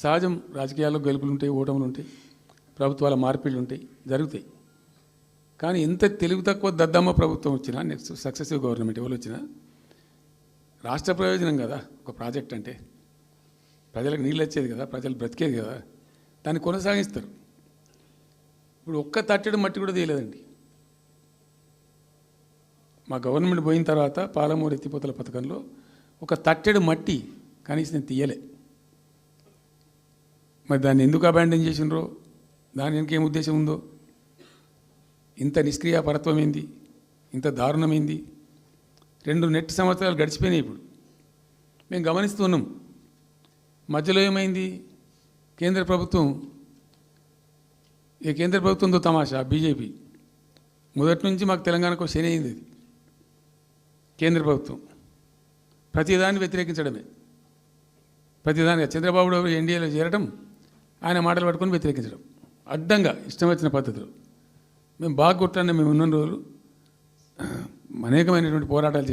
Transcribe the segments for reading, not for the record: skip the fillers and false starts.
సహజం, రాజకీయాల్లో గెలుపులు ఉంటాయి, ఓటములు ఉంటాయి, ప్రభుత్వాల మార్పిళ్ళు ఉంటాయి, జరుగుతాయి. కానీ ఎంత తెలుగు తక్కువ దద్దమ్మ ప్రభుత్వం వచ్చినా, నెక్స్ట్ సక్సెసివ్ గవర్నమెంట్ ఎవరు వచ్చినా రాష్ట్ర ప్రయోజనం కదా ఒక ప్రాజెక్ట్ అంటే. ప్రజలకు నీళ్ళు వచ్చేది కదా, ప్రజలు బ్రతికేది కదా, దాన్ని కొనసాగిస్తారు. ఇప్పుడు ఒక్క తట్టెడు మట్టి కూడా తీయలేదండి. మా గవర్నమెంట్ పోయిన తర్వాత పాలమూరు ఎత్తిపోతల పథకంలో ఒక తట్టెడు మట్టి కనీసం నేను తీయలే. మరి దాన్ని ఎందుకు అబాండన్ చేసినరో, దాని వెనక ఏం ఉద్దేశం ఉందో, ఇంత నిష్క్రియాపరత్వం ఏంది, ఇంత దారుణమైంది. 2 నెట్ సంవత్సరాలు గడిచిపోయినాయి. ఇప్పుడు మేము గమనిస్తున్నాం. మధ్యలో ఏమైంది, కేంద్ర ప్రభుత్వంతో తమాషా. బీజేపీ మొదటి నుంచి మాకు తెలంగాణకు శని అయింది. అది కేంద్ర ప్రభుత్వం ప్రతిదాన్ని వ్యతిరేకించడమే. ప్రతిదానిగా చంద్రబాబు ఎన్డీఏలో చేరడం, ఆయన మాటలు పట్టుకొని వ్యతిరేకించడం, అడ్డంగా ఇష్టం వచ్చిన పద్ధతిలో. మేము బాగా కొట్టాను. మేము ఉన్న రోజులు అనేకమైనటువంటి పోరాటాలు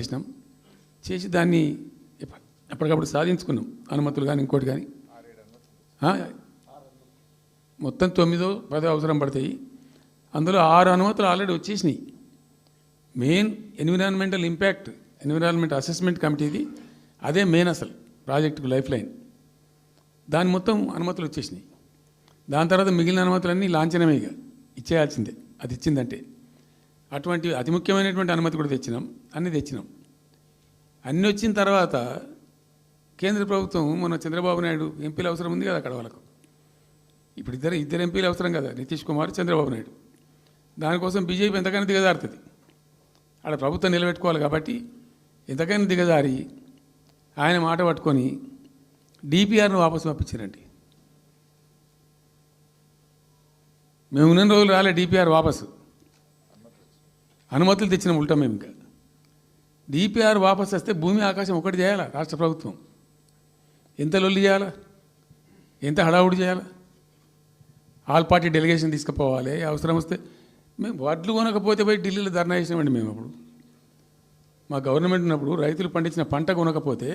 చేసి దాన్ని ఎప్పటికప్పుడు సాధించుకున్నాం. అనుమతులు కానీ ఇంకోటి కానీ మొత్తం 9-10 అవసరం పడతాయి. అందులో 6 అనుమతులు ఆల్రెడీ వచ్చేసినాయి. మెయిన్ ఎన్విరాన్మెంట్ అసెస్మెంట్ కమిటీది అదే మెయిన్ అసలు ప్రాజెక్టుకు లైఫ్ లైన్. దాని మొత్తం అనుమతులు వచ్చేసినాయి. దాని తర్వాత మిగిలిన అనుమతులన్నీ లాంఛనమే, ఇక ఇచ్చేయాల్సిందే. అది ఇచ్చిందంటే అటువంటి అతి ముఖ్యమైనటువంటి అనుమతి కూడా తెచ్చినాం. అన్నీ వచ్చిన తర్వాత కేంద్ర ప్రభుత్వం మన చంద్రబాబు నాయుడు ఎంపీలు అవసరం ఉంది కదా అక్కడ వాళ్ళకు. ఇప్పుడు ఇద్దరు ఎంపీలు అవసరం కదా, నితీష్ కుమార్, చంద్రబాబు నాయుడు. దానికోసం బీజేపీ ఎంతకైనా దిగజారుతుంది. ఆడ ప్రభుత్వం నిలబెట్టుకోవాలి కాబట్టి ఎంతకైనా దిగజారి ఆయన మాట పట్టుకొని డిపిఆర్ను వాపసు పంపించారండి. మేము ఉన్న రోజులు రాలే డిపిఆర్ వాపసు. అనుమతులు తెచ్చిన ఉల్టా మేము. ఇంకా డిపిఆర్ వాపసు వస్తే భూమి ఆకాశం ఒకటి చేయాలా రాష్ట్ర ప్రభుత్వం. ఎంత లొల్లి చేయాలా, ఎంత హడావుడి చేయాలా. ఆల్ పార్టీ డెలిగేషన్ తీసుకుపోవాలి. అవసరం వస్తే మేము వడ్లు కొనకపోతే పోయి ఢిల్లీలో ధర్నా చేసినామండి. మేము అప్పుడు మా గవర్నమెంట్ ఉన్నప్పుడు రైతులు పండించిన పంట కొనకపోతే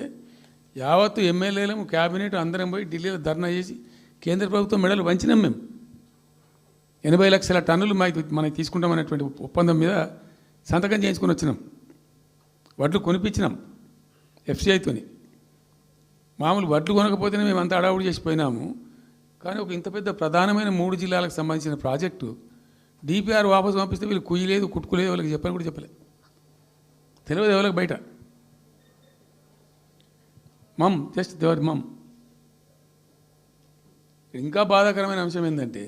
యావత్తు ఎమ్మెల్యేలు, క్యాబినెట్ అందరం పోయి ఢిల్లీలో ధర్నా చేసి కేంద్ర ప్రభుత్వం మెడలు వంచినాం. మేము 80 లక్షల టన్నులు మనకి తీసుకుంటామనేటువంటి ఒప్పందం మీద సంతకం చేయించుకొని వచ్చినాం. వడ్లు కొనిపించినాం ఎఫ్సిఐతోని. మామూలు వడ్లు కొనకపోతేనే మేము అంత అడావుడి చేసిపోయినాము. కానీ ఒక ఇంత పెద్ద ప్రధానమైన 3 జిల్లాలకు సంబంధించిన ప్రాజెక్టు డిపిఆర్ వాపసు పంపిస్తే వీళ్ళు కుయ్యలేదు, కుట్టుకోలేదు, వాళ్ళకి చెప్పని కూడా చెప్పలేదు. తెలియదు ఎవరికి బయట. జస్ట్ దేవర్ ఇంకా బాధాకరమైన అంశం ఏంటంటే